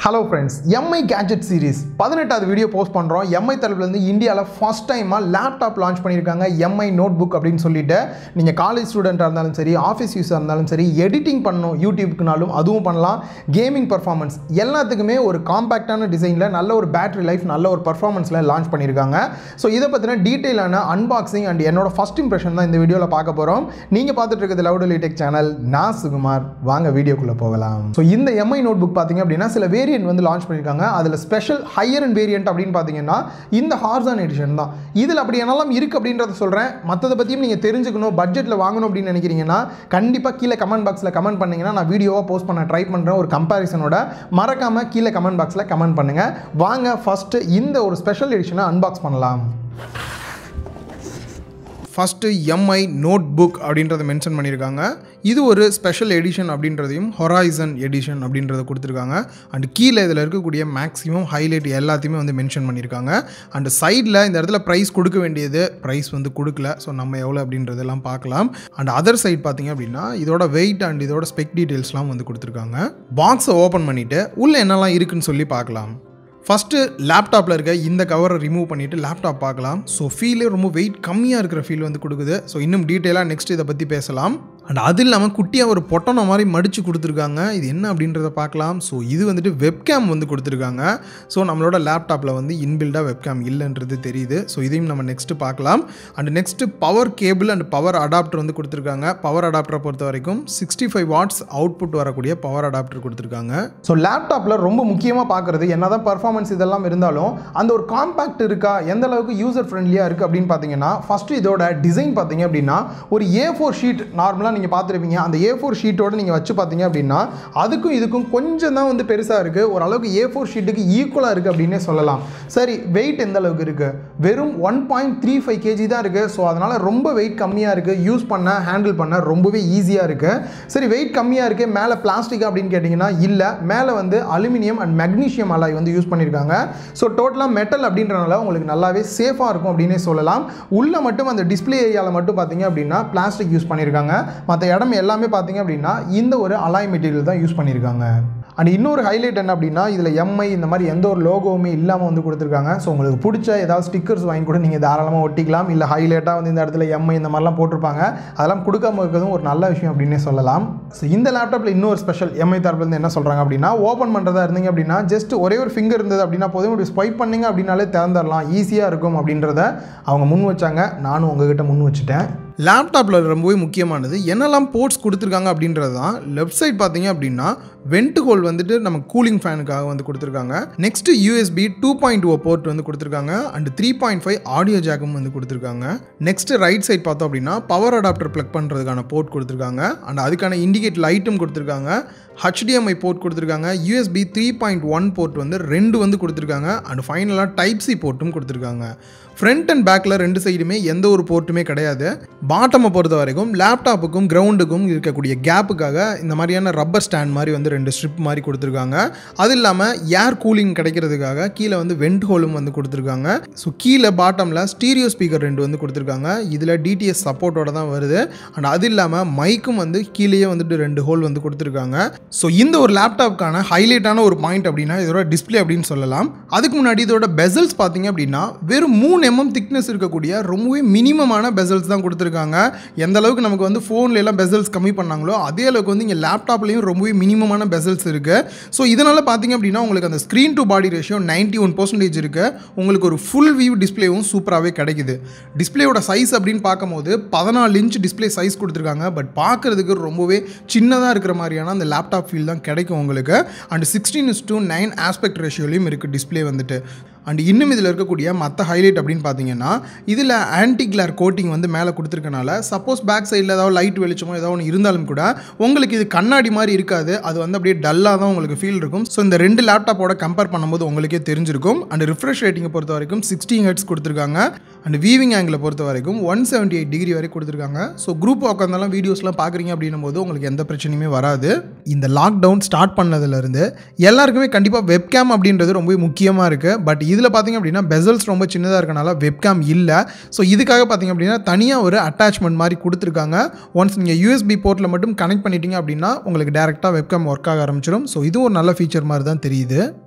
Hello friends, MI Gadget Series 18வது video post பண்றோம். MI தரப்புல இருந்து இந்தியால ஃபர்ஸ்ட் டைமா லேப்டாப் லான்ச் பண்ணிருக்காங்க. MI நோட்புக் அப்படினு சொல்லிட்டு நீங்க காலேஜ் ஸ்டூடெண்டா இருந்தாலும் சரி, ஆபீஸ் யூசரா இருந்தாலும் சரி, எடிட்டிங் பண்ணனும் யூடியூப்க்குனாலும் அதுவும் பண்ணலாம். கேமிங் பெர்ஃபார்மன்ஸ் எல்லாத்துக்குமே ஒரு காம்பாக்ட்டான டிசைன்ல நல்ல ஒரு பேட்டரி லைஃப், நல்ல ஒரு பெர்ஃபார்மன்ஸ்ல லான்ச் பண்ணிருக்காங்க. சோ இத பத்தின டீடைலான அன்பாக்சிங் அண்ட் என்னோட ஃபர்ஸ்ட் இம்ப்ரஷன் தான் இந்த வீடியோல பார்க்க போறோம். நீங்க பார்த்துட்டு இருக்கிறது லவுடலி டெக் சேனல். நான் சுகுமார். வாங்க வீடியோக்குள்ள போகலாம். சோ இந்த MI நோட்புக் பாத்தீங்க அப்படினா சில வேரியன்ட் வந்து லான்ச் பண்ணிருக்காங்க. அதுல ஸ்பெஷல் ஹையர் அண்ட் வேரியன்ட் அப்படினு பாத்தீங்கன்னா இந்த ஹார்சான் எடிஷன் தான். இதுல அப்படி என்னெல்லாம் இருக்கு அப்படின்றத சொல்றேன். மத்தத பத்தியும் நீங்க தெரிஞ்சுக்கணும், பட்ஜெட்ல வாங்கணும் அப்படினு நினைக்கிறீங்கன்னா கண்டிப்பா கீழ கமெண்ட் பாக்ஸ்ல கமெண்ட் பண்ணீங்கன்னா நான் வீடியோவா போஸ்ட் பண்ண ட்ரை பண்றேன் ஒரு கம்பேரிசனோட. மறக்காம கீழ கமெண்ட் பாக்ஸ்ல கமெண்ட் பண்ணுங்க. வாங்க ஃபர்ஸ்ட் இந்த ஒரு ஸ்பெஷல் எடிஷனை அன்பாக்ஸ் பண்ணலாம். ஃபர்ஸ்ட் MI நோட்புக் அப்படின்றத மென்ஷன் பண்ணியிருக்காங்க. இது ஒரு ஸ்பெஷல் எடிஷன் அப்படின்றதையும் ஹொரைசன் எடிஷன் அப்படின்றத கொடுத்துருக்காங்க. அண்ட் கீழே இதில் இருக்கக்கூடிய மேக்ஸிமம் ஹைலைட் எல்லாத்தையுமே வந்து மென்ஷன் பண்ணியிருக்காங்க. அண்ட் சைடில் இந்த இடத்துல ப்ரைஸ் கொடுக்க வேண்டியது ப்ரைஸ் வந்து கொடுக்கல. ஸோ நம்ம எவ்வளோ அப்படின்றதெல்லாம் பார்க்கலாம். அண்ட் அதர் சைட் பார்த்தீங்க அப்படின்னா இதோட வெயிட் அண்ட் இதோட ஸ்பெக் டீட்டெயில்ஸ்லாம் வந்து கொடுத்துருக்காங்க. பாக்ஸை ஓப்பன் பண்ணிவிட்டு உள்ளே என்னெல்லாம் இருக்குன்னு சொல்லி பார்க்கலாம். ஃபஸ்ட்டு லேப்டாப்பில் இருக்க இந்த கவரை ரிமூவ் பண்ணிவிட்டு லேப்டாப் பார்க்கலாம். ஸோ ஃபீலே ரொம்ப வெயிட் கம்மியாக இருக்கிற ஃபீல் வந்து கொடுக்குது. ஸோ இன்னும் டீட்டெயிலாக நெக்ஸ்ட் இதை பற்றி பேசலாம். அண்ட் அது இல்லாமல் குட்டியாக ஒரு பொட்டனை மாதிரி மடித்து கொடுத்துருக்காங்க. இது என்ன அப்படின்றத பார்க்கலாம். ஸோ இது வந்துட்டு வெப்கேம் வந்து கொடுத்துருக்காங்க. ஸோ நம்மளோட லேப்டாப்பில் வந்து இன்பில்டாக வெப்கேம் இல்லைன்றது தெரியுது. ஸோ இதையும் நம்ம நெக்ஸ்ட்டு பார்க்கலாம். And next power cable and power adapter வந்து கொடுத்துருக்காங்க. பவர் அடாப்டரை பொறுத்த வரைக்கும் 65 வாட்ஸ் அவுட்புட் வரக்கூடிய பவர் அடாப்டர் கொடுத்துருக்காங்க. ஸோ லேப்டாப்பில் ரொம்ப முக்கியமாக பார்க்குறது என்னதான் பர்ஃபார்மன்ஸ் இதெல்லாம் இருந்தாலும் அந்த ஒரு காம்பாக்ட் இருக்கா, எந்த அளவுக்கு யூசர் ஃப்ரெண்ட்லியாக இருக்குது அப்படின்னு பார்த்தீங்கன்னா ஃபஸ்ட்டு இதோட டிசைன் பார்த்தீங்க அப்படின்னா ஒரு A4 ஷீட் நார்மலாக நீங்கள் பார்த்துருப்பீங்க. அந்த A4 ஷீட்டோட நீங்கள் வச்சு பார்த்தீங்க அப்படின்னா அதுக்கும் இதுக்கும் கொஞ்சம் தான் வந்து பெருசாக இருக்குது. ஓரளவுக்கு A4 ஷீட்டுக்கு ஈக்குவலாக இருக்குது அப்படின்னே சொல்லலாம். சரி, வெயிட் எந்த அளவுக்கு இருக்குது? வெறும் 1.35 kg தான் இருக்குது. ஸோ அதனால் ரொம்ப வெயிட் கம்மியாக இருக்குது. யூஸ் பண்ண ஹேண்டில் பண்ண ரொம்பவே ஈஸியாக இருக்குது. சரி, வெயிட் கம்மியாக இருக்குது, மேலே பிளாஸ்டிக் அப்படின்னு கேட்டிங்கன்னா இல்லை, மேலே வந்து அலுமினியம் அண்ட் மெக்னீஷியம் அலாய் வந்து யூஸ் பண்ணியிருக்காங்க. ஸோ டோட்டலாக மெட்டல் அப்படின்றனால உங்களுக்கு நல்லாவே சேஃபாக இருக்கும் அப்படின்னே சொல்லலாம். உள்ள மட்டும் அந்த டிஸ்பிளே ஏரியாவில் மட்டும் பார்த்தீங்க அப்படின்னா பிளாஸ்டிக் யூஸ் பண்ணியிருக்காங்க. மற்ற இடம் எல்லாமே பார்த்தீங்க அப்படின்னா இந்த ஒரு அலாய் மெட்டீரியல் தான் யூஸ் பண்ணியிருக்காங்க. அண்ட் இன்னொரு ஹைலைட் என்ன அப்படின்னா இதில் MI இந்த மாதிரி எந்த ஒரு லோகோவுமே இல்லாமல் வந்து கொடுத்துருக்காங்க. ஸோ உங்களுக்கு பிடிச்ச ஏதாவது ஸ்டிக்கர்ஸ் வாங்கி கூட நீங்கள் தாராளமாக ஒட்டிக்கலாம். இல்லை ஹைலைட்டாக வந்து இந்த இடத்துல MI இந்த மாதிரிலாம் போட்டிருப்பாங்க. அதெல்லாம் கொடுக்காம இருக்கிறதும் ஒரு நல்ல விஷயம் அப்படின்னே சொல்லலாம். ஸோ இந்த லேப்டாப்பில் இன்னொரு ஸ்பெஷல் MI தரப்புலேருந்து என்ன சொல்கிறாங்க அப்படின்னா ஓப்பன் பண்ணுறதா இருந்தீங்க அப்படின்னா ஜஸ்ட் ஒரே ஒரு ஃபிங்கர் இருந்தது அப்படின்னா போதும், இப்படி ஸ்வைப் பண்ணிங்க அப்படின்னாலே திறந்துடலாம், ஈஸியாக இருக்கும் அப்படின்றத அவங்க முன் வச்சாங்க. நானும் உங்ககிட்ட முன் வச்சுட்டேன். லேப்டாப்பில் ரொம்பவே முக்கியமானது என்னெல்லாம் போர்ட்ஸ் கொடுத்துருக்காங்க அப்படின்றது தான். லெஃப்ட் சைட் பார்த்தீங்க அப்படின்னா வெண்ட் ஹோல் வந்துட்டு நம்ம கூலிங் ஃபேனுக்காக வந்து கொடுத்துருக்காங்க. நெக்ஸ்ட் USB 2.0 போர்ட் வந்து கொடுத்துருக்காங்க. அண்ட் 3.5 ஆடியோ ஜாக்கும் வந்து கொடுத்துருக்காங்க. நெக்ஸ்ட் ரைட் சைட் பார்த்தோம் அப்படின்னா பவர் அடாப்டர் ப்ளக் பண்ணுறதுக்கான போர்ட் கொடுத்துருக்காங்க. அண்ட் அதுக்கான இண்டிகேட் லைட்டும் கொடுத்துருக்காங்க. HDMI போர்ட் கொடுத்துருக்காங்க. USB 3.1 போர்ட் வந்து 2 வந்து கொடுத்துருக்காங்க. அண்ட் ஃபைனலாக Type-C போர்ட்டும் கொடுத்துருக்காங்க. ஃப்ரண்ட் அண்ட் பேக்கில் ரெண்டு சைடுமே எந்த ஒரு போர்ட்டுமே கிடையாது. பாட்டமை பொறுத்த வரைக்கும் லேப்டாப்புக்கும் கிரவுண்டுக்கும் இருக்கக்கூடிய கேப்புக்காக இந்த மாதிரியான ரப்பர் ஸ்டாண்ட் மாதிரி வந்து 2 ஸ்ட்ரிப் மாதிரி கொடுத்துருக்காங்க. அது இல்லாமல் ஏர் கூலிங் கிடைக்கிறதுக்காக கீழே வந்து வெண்ட் ஹோலும் வந்து கொடுத்துருக்காங்க. ஸோ கீழே பாட்டமில் ஸ்டீரியோ ஸ்பீக்கர் 2 வந்து கொடுத்துருக்காங்க. இதில் DTS சப்போர்ட்டோட தான் வருது. அண்ட் அது இல்லாமல் மைக்கும் வந்து கீழேயே வந்துட்டு 2 ஹோல் வந்து கொடுத்துருக்காங்க. ஸோ இந்த ஒரு லேப்டாப்புக்கான ஹைலைட்டான ஒரு பாயிண்ட் அப்படின்னா இதோட டிஸ்பிளே அப்படின்னு சொல்லலாம். அதுக்கு முன்னாடி இதோட பெசல்ஸ் பார்த்தீங்க அப்படின்னா வெறும் 3 mm திக்னஸ் இருக்கக்கூடிய ரொம்பவே மினிமமான பெசல்ஸ் தான் கொடுத்துருக்காங்க. எந்த அளவுக்கு நமக்கு வந்து ஃபோன்ல எல்லாம் பெசல்ஸ் கம்மி பண்ணாங்களோ அதே அளவுக்கு வந்து இங்கே லேப்டாப்லேயும் ரொம்பவே மினிமமான பெசல்ஸ் இருக்குது. ஸோ இதனால் பார்த்தீங்க அப்படின்னா உங்களுக்கு அந்த ஸ்க்ரீன் டு பாடி ரேஷியோ 91% இருக்குது. உங்களுக்கு ஒரு ஃபுல் வியூ டிஸ்பிளேவும் சூப்பராகவே கிடைக்குது. டிஸ்பிளேயோட சைஸ் அப்படின்னு பார்க்கும்போது 14 இன்ச் டிஸ்பிளே சைஸ் கொடுத்துருக்காங்க. பட் பார்க்குறதுக்கு ரொம்பவே சின்னதாக இருக்கிற மாதிரியான அந்த லேப்டாப் ஃபீல் தான் கிடைக்கும் உங்களுக்கு. அண்ட் 16:9 ஆஸ்பெக்ட் ரேஷியோலையும் இருக்குது டிஸ்பிளே வந்துட்டு. அண்ட் இன்னும் இதில் இருக்கக்கூடிய மற்ற ஹைலைட் அப்படின்னு பார்த்தீங்கன்னா இதில் ஆன்டி கிளேர் கோட்டிங் வந்து மேலே கொடுத்துருக்கனால சப்போஸ் பேக் சைடில் ஏதாவது லைட் வெளிச்சமோ ஏதாவது ஒன்று இருந்தாலும் கூட உங்களுக்கு இது கண்ணாடி மாதிரி இருக்காது. அது வந்து அப்படியே டல்லாக தான் உங்களுக்கு ஃபீல் இருக்கும். ஸோ இந்த 2 லேப்டாப்போட கம்பேர் பண்ணும்போது உங்களுக்கே தெரிஞ்சிருக்கும். அண்ட் ரிஃப்ரெஷ் ரேட்டிங்கை பொறுத்த வரைக்கும் 60 Hz கொடுத்துருக்காங்க. அண்ட் வீவிங் ஆங்கிளை பொறுத்த வரைக்கும் 178 டிகிரி வரை கொடுத்துருக்காங்க. ஸோ குரூப் உட்காந்தாலும் வீடியோஸ்லாம் பார்க்குறீங்க அப்படின்னும் போது உங்களுக்கு எந்த பிரச்சனையுமே வராது. இந்த லாக்டவுன் ஸ்டார்ட் பண்ணதுலேருந்து எல்லாருக்குமே கண்டிப்பாக வெப்கேம் அப்படின்றது ரொம்ப முக்கியமாக இருக்குது. பட் இது இதில் பார்த்திங்க அப்படின்னா பெசல்ஸ் ரொம்ப சின்னதாக இருக்கனால வெப்கேம் இல்லை. ஸோ இதுக்காக பார்த்திங்க அப்படின்னா தனியாக ஒரு அட்டாச்மெண்ட் மாதிரி கொடுத்துருக்காங்க. ஒன்ஸ் நீங்கள் USB போர்ட்டில் மட்டும் கனெக்ட் பண்ணிட்டீங்க அப்படின்னா உங்களுக்கு டேரெக்டாக வெப்கேம் ஒர்க் ஆக ஆரம்பிச்சிடும். ஸோ இதுவும் ஒரு நல்ல ஃபீச்சர் மாதிரி தான் தெரியுது.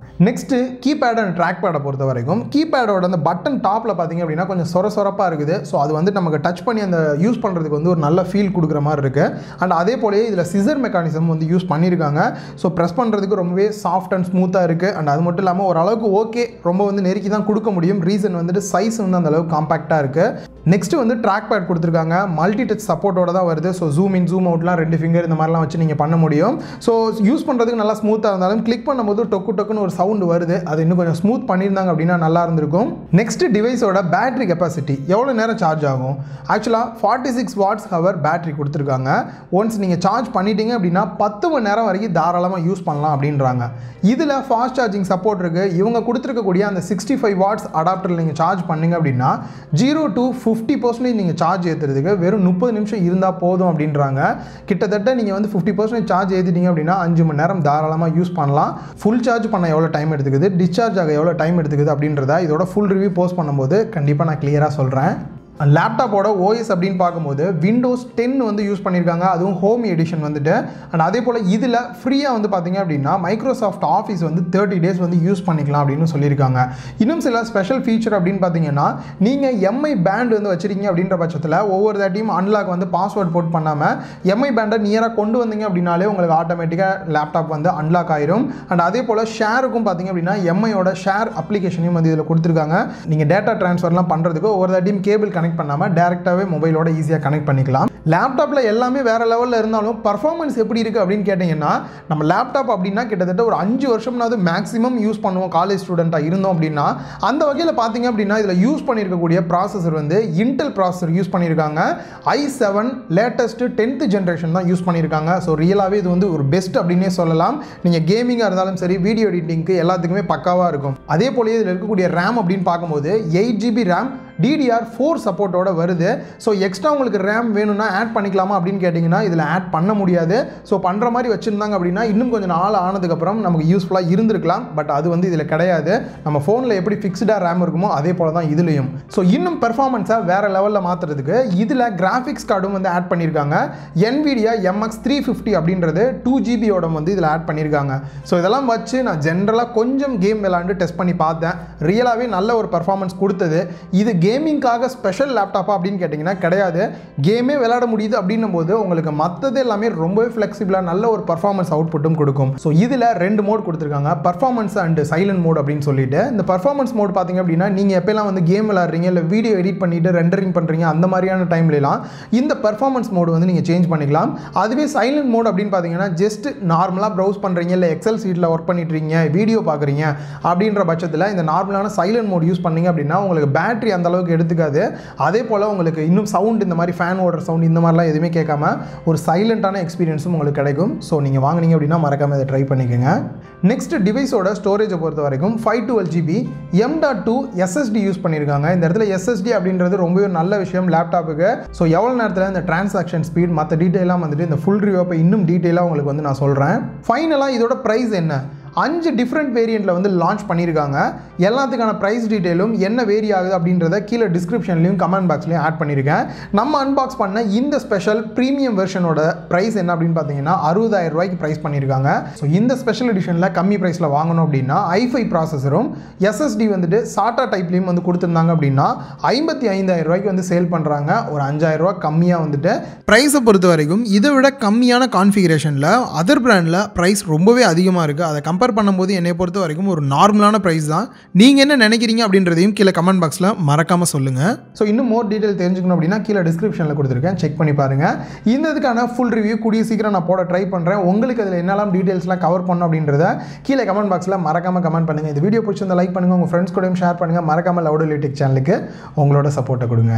நெக்ஸ்ட்டு கீபேட் அண்ட் ட்ராக் பேடை பொறுத்த வரைக்கும் கீபேடோட அந்த பட்டன் டாப்பில் பார்த்திங்க அப்படின்னா கொஞ்சம் சொரப்பாக இருக்குது. ஸோ அது வந்து நமக்கு டச் பண்ணி அந்த யூஸ் பண்ணுறதுக்கு வந்து ஒரு நல்ல ஃபீல் கொடுக்குற மாதிரி இருக்குது. அண்ட் அதே போலயே இதில் சிசர் மெக்கானிசம் வந்து யூஸ் பண்ணியிருக்காங்க. ஸோ ப்ரெஸ் பண்ணுறதுக்கு ரொம்பவே சாஃப்ட் அண்ட் ஸ்மூத்தாக இருக்குது. அண்ட் அது மட்டும் இல்லாமல் ஓரளவுக்கு ஓகே, ரொம்ப வந்து நெருக்கி தான் கொடுக்க முடியும். ரீசன் வந்துட்டு சைஸ் வந்து அந்த அளவுக்கு காம்பேக்டாக இருக்குது. நெக்ஸ்ட்டு வந்து ட்ராக் பேட் கொடுத்துருக்காங்க. மல்டி டச் சப்போர்ட்டோட தான் வருது. ஸோ ஜூம் இன் ஜூம் அவுட்லாம் 2 ஃபிங்கர் இந்த மாதிரிலாம் வச்சு நீங்கள் பண்ண முடியும். ஸோ யூஸ் பண்ணுறதுக்கு நல்லா ஸ்மூத்தாக இருந்தாலும் கிளிக் பண்ணும்போது டொக்குன்னு ஒரு சவுண்டு வருது. அது இன்னும் கொஞ்சம் ஸ்மூத் பண்ணியிருந்தாங்க அப்படின்னா நல்லா இருந்திருக்கும். நெக்ஸ்ட் டிவைஸோட பேட்டரி கெப்பாசிட்டி எவ்வளோ நேரம் சார்ஜ் ஆகும்? ஆக்சுவலாக 46 வாட்ஸ் ஹவர் பேட்டரி கொடுத்துருக்காங்க. ஒன்ஸ் நீங்கள் சார்ஜ் பண்ணிட்டீங்க அப்படின்னா 10 மணி நேரம் வரைக்கும் தாராளமாக யூஸ் பண்ணலாம் அப்படின்றாங்க. இதில் ஃபாஸ்ட் சார்ஜிங் சப்போர்ட் இருக்குது. இவங்க கொடுத்துருக்கக்கூடிய அந்த 65 வாட்ஸ் அடாப்டரில் நீங்கள் சார்ஜ் பண்ணிங்க அப்படின்னா 0 to 50% நீங்கள் சார்ஜ் ஏற்றுறதுக்கு வெறும் 30 நிமிஷம் இருந்தால் போதும் அப்படின்றாங்க. கிட்டத்தட்ட நீங்கள் வந்து 50% சார்ஜ் ஏற்றிட்டீங்க அப்படின்னா 5 மணி நேரம் தாராளமாக யூஸ் பண்ணலாம். ஃபுல் சார்ஜ் பண்ண எவ்வளோ டைம் எடுத்துக்குது, டிஸ்சார்ஜ் ஆக எவ்வளோ டைம் எடுத்துக்குது அப்படின்றத இதோட ஃபுல் ரிவ்யூ போஸ்ட் பண்ணும்போது கண்டிப்பாக நான் கிளியராக சொல்கிறேன். லேப்டாப்போட OS அப்படின்னு பார்க்கும்போது விண்டோஸ் 10 வந்து யூஸ் பண்ணியிருக்காங்க. அதுவும் ஹோம் எடிஷன் வந்துட்டு. அண்ட் அதே போல் இதில் ஃப்ரீயாக வந்து பார்த்திங்க அப்படின்னா மைக்ரோசாஃப்ட் ஆஃபீஸ் வந்து 30 days வந்து யூஸ் பண்ணிக்கலாம் அப்படின்னு சொல்லியிருக்காங்க. இன்னும் சில ஸ்பெஷல் ஃபீச்சர் அப்படின்னு பார்த்தீங்கன்னா நீங்கள் MI பேண்ட் வந்து வச்சுருக்கீங்க அப்படின்ற பட்சத்தில் ஒவ்வொரு தாட்டியும் அன்லாக் வந்து பாஸ்வேர்ட் போட் பண்ணாமல் MI பேண்டை நியராக கொண்டு வந்தீங்க அப்படின்னாலே உங்களுக்கு ஆட்டோமேட்டிக்காக லேப்டாப் வந்து அன்லாக் ஆயிரும். அண்ட் அதே போல் ஷேருக்கும் பார்த்திங்க அப்படின்னா MIயோட ஷேர் அப்ளிகேஷனையும் வந்து இதில் கொடுத்துருக்காங்க. நீங்கள் டேட்டா ட்ரான்ஸ்ஃபர்லாம் பண்ணுறதுக்கு ஒவ்வொரு தாட்டியும் கேபிள் கனெக்ட் பண்ணாமல் டேரெக்டாகவே மொபைலோட ஈஸியாக கனெக்ட் பண்ணிக்கலாம். லேப்டாப்பில் எல்லாமே வேறு லெவலில் இருந்தாலும் பர்ஃபார்மன்ஸ் எப்படி இருக்குது அப்படின்னு கேட்டிங்கன்னா, நம்ம லேப்டாப் அப்படின்னா கிட்டத்தட்ட ஒரு 5 வருஷம்னாவது மேக்ஸிமம் யூஸ் பண்ணுவோம் காலேஜ் ஸ்டூடெண்ட்டாக இருந்தோம் அப்படின்னா. அந்த வகையில் பார்த்தீங்க அப்படின்னா இதில் யூஸ் பண்ணியிருக்கக்கூடிய ப்ராசஸர் வந்து இன்டெல் ப்ராசஸர் யூஸ் பண்ணியிருக்காங்க. i7 லேட்டஸ்ட்டு 10th ஜென்ரேஷன் தான் யூஸ் பண்ணியிருக்காங்க. ஸோ ரியலாகவே இது வந்து ஒரு பெஸ்ட் அப்படின்னே சொல்லலாம். நீங்கள் கேமிங்காக இருந்தாலும் சரி, வீடியோ எடிட்டிங்க்கு எல்லாத்துக்குமே பக்காவாக இருக்கும். அதே போலயே இதில் இருக்கக்கூடிய ரேம் அப்படின்னு பார்க்கும்போது 8GB ரேம் DDR4 சப்போர்ட்டோட வருது. ஸோ எக்ஸ்ட்ரா உங்களுக்கு ரேம் வேணும்னா ஆட் பண்ணிக்கலாமா அப்படின்னு கேட்டிங்கன்னா இதில் ஆட் பண்ண முடியாது. ஸோ பண்ணுற மாதிரி வச்சுருந்தாங்க அப்படின்னா இன்னும் கொஞ்சம் நாள் ஆனதுக்கப்புறம் நமக்கு யூஸ்ஃபுல்லாக இருந்திருக்கலாம். பட் அது வந்து இதில் கிடையாது. நம்ம ஃபோனில் எப்படி ஃபிக்ஸ்டாக ரேம் இருக்குமோ அதே போல் தான் இதுலேயும். ஸோ இன்னும் பெர்ஃபார்மன்ஸை வேறு லெவலில் மாற்றுறதுக்கு இதில் கிராஃபிக்ஸ் கார்டும் வந்து ஆட் பண்ணியிருக்காங்க. NVIDIA MX 350 அப்படின்றது 2GB வந்து இதில் ஆட் பண்ணியிருக்காங்க. ஸோ இதெல்லாம் வச்சு நான் ஜென்ரலாக கொஞ்சம் கேம் விளாண்டு டெஸ்ட் பண்ணி பார்த்தேன். ரியலாகவே நல்ல ஒரு பெர்ஃபார்மன்ஸ் கொடுத்தது. இது கேமிங்காக ஸ்பெஷல் லேப்டாப்பா அப்படின்னு கேட்டிங்கன்னா கிடையாது. கேமே விளையாட முடியுது அப்படின்னும் போது உங்களுக்கு மற்றது எல்லாமே ரொம்பவே ஃப்ளெக்சிபிளாக நல்ல ஒரு பர்ஃபார்மன்ஸ் அவுட்புட்டும் கொடுக்கும். ஸோ இதில் 2 மோட் கொடுத்துருக்காங்க, பர்ஃபார்மன்ஸ் அண்ட் சைலண்ட் மோட் அப்படின்னு சொல்லிட்டு. இந்த பர்ஃபார்மன்ஸ் மோட் பார்த்தீங்க அப்படின்னா நீங்கள் எப்போலாம் வந்து கேம் விளையாடுறீங்க இல்லை வீடியோ எடிட் பண்ணிட்டு ரெண்டரிங் பண்ணுறீங்க அந்த மாதிரியான டைம்லாம் இந்த பர்ஃபார்மன்ஸ் மோடு வந்து நீங்கள் சேஞ்ச் பண்ணிக்கலாம். அதுவே சைலண்ட் மோட் அப்படின்னு பார்த்தீங்கன்னா ஜஸ்ட் நார்மலாக ப்ரௌஸ் பண்ணுறீங்க இல்லை எக்ஸல் சீட்டில் ஒர்க் பண்ணிட்டு இருக்கீங்க, வீடியோ பார்க்குறீங்க அப்படின்ற பட்சத்தில் இந்த நார்மலான சைலண்ட் மோட் யூஸ் பண்ணீங்க அப்படின்னா உங்களுக்கு பேட்டரி அந்த அளவுக்கு எடுத்துக்காது. அதே போல் உங்களுக்கு இன்னும் சவுண்ட் இந்த மாதிரி ஃபேன் ஓடுற சவுண்ட் இந்த மாதிரிலாம் எதுவுமே கேட்காம ஒரு சைலண்டான எக்ஸ்பீரியன்ஸும் உங்களுக்கு கிடைக்கும். ஸோ நீங்கள் வாங்கினீங்க அப்படின்னா மறக்காமல் இதை ட்ரை பண்ணிக்கோங்க. நெக்ஸ்ட் டிவைஸோட ஸ்டோரேஜை பொறுத்த வரைக்கும் 512GB M.2 SSD யூஸ் பண்ணியிருக்காங்க. இந்த இடத்துல SSD அப்படின்றது ரொம்பவே நல்ல விஷயம் லேப்டாப்புக்கு. ஸோ எவ்வளோ நேரத்தில் இந்த டிரான்சாக்ஷன் ஸ்பீட் மற்ற டீட்டெயிலாக வந்துட்டு இந்த ஃபுல் ரிவ்யூப்பை இன்னும் டீட்டெயிலாக உங்களுக்கு வந்து நான் சொல்கிறேன். ஃபைனலாக இதோட ப்ரைஸ் என்ன? 5 டிஃப்ரெண்ட் வேரியண்ட்டில் வந்து லான்ச் பண்ணியிருக்காங்க. எல்லாத்துக்கான ப்ரைஸ் டீட்டெயிலும் என்ன வேரி ஆகுது அப்படின்றத கீழே டிஸ்கிரிப்ஷன்லையும் கமெண்ட் பாக்ஸ்லையும் ஆட் பண்ணியிருக்கேன். நம்ம அன்பாக்ஸ் பண்ண இந்த ஸ்பெஷல் ப்ரீமியம் வெர்ஷனோட ப்ரைஸ் என்ன அப்படின்னு பார்த்தீங்கன்னா 60,000 ரூபாய்க்கு ப்ரைஸ் பண்ணியிருக்காங்க. ஸோ இந்த ஸ்பெஷல் எடிஷனில் கம்மி ப்ரைஸில் வாங்கணும் அப்படின்னா i5 ப்ராசஸரும் SSD வந்துட்டு SATA டைப்லையும் வந்து கொடுத்துருந்தாங்க அப்படின்னா 55,000 ரூபாய்க்கு வந்து சேல் பண்ணுறாங்க. ஒரு 5,000 ரூபா கம்மியாக வந்துட்டு ப்ரைஸை பொறுத்த வரைக்கும் இதை விட கம்மியான கான்ஃபிகரேஷனில் அதர் பிராண்டில் ப்ரைஸ் ரொம்பவே அதிகமாக இருக்குது. அதை கம்பேர் பண்ணும்போது என்னை பொறுத்த வரைக்கும் ஒரு நார்மலான ப்ரைஸ் தான். நீங்கள் என்ன நினைக்கிறீங்க அப்படின்றதையும் கீழே கமெண்ட் பாக்ஸில் மறக்காமல் சொல்லுங்கள். ஸோ இன்னும் மோர் டீட்டெயில் தெரிஞ்சுக்கணும் அப்படின்னா கீழே டிஸ்கிரிப்ஷனில் கொடுத்துருக்கேன், செக் பண்ணி பாருங்கள். இந்த இதுக்கான ஃபுல் ரிவ்யூ கூடிய சீக்கிரம் நான் போட ட்ரை பண்ணுறேன். உங்களுக்கு அதில் என்னெல்லாம் டீட்டெயில்ஸ்லாம் கவர் பண்ணணும் அப்படின்றத கீழே கமெண்ட் பாக்ஸில் மறக்காமல் கமெண்ட் பண்ணுங்கள். இந்த வீடியோ பிடிச்சிருந்தா லைக் பண்ணுங்கள், உங்கள் ஃப்ரெண்ட்ஸ் கூடயும் ஷேர் பண்ணுங்கள். மறக்காமல் லவுட் டெக் சேனலுக்கு உங்களோட சப்போர்ட்டை கொடுங்க.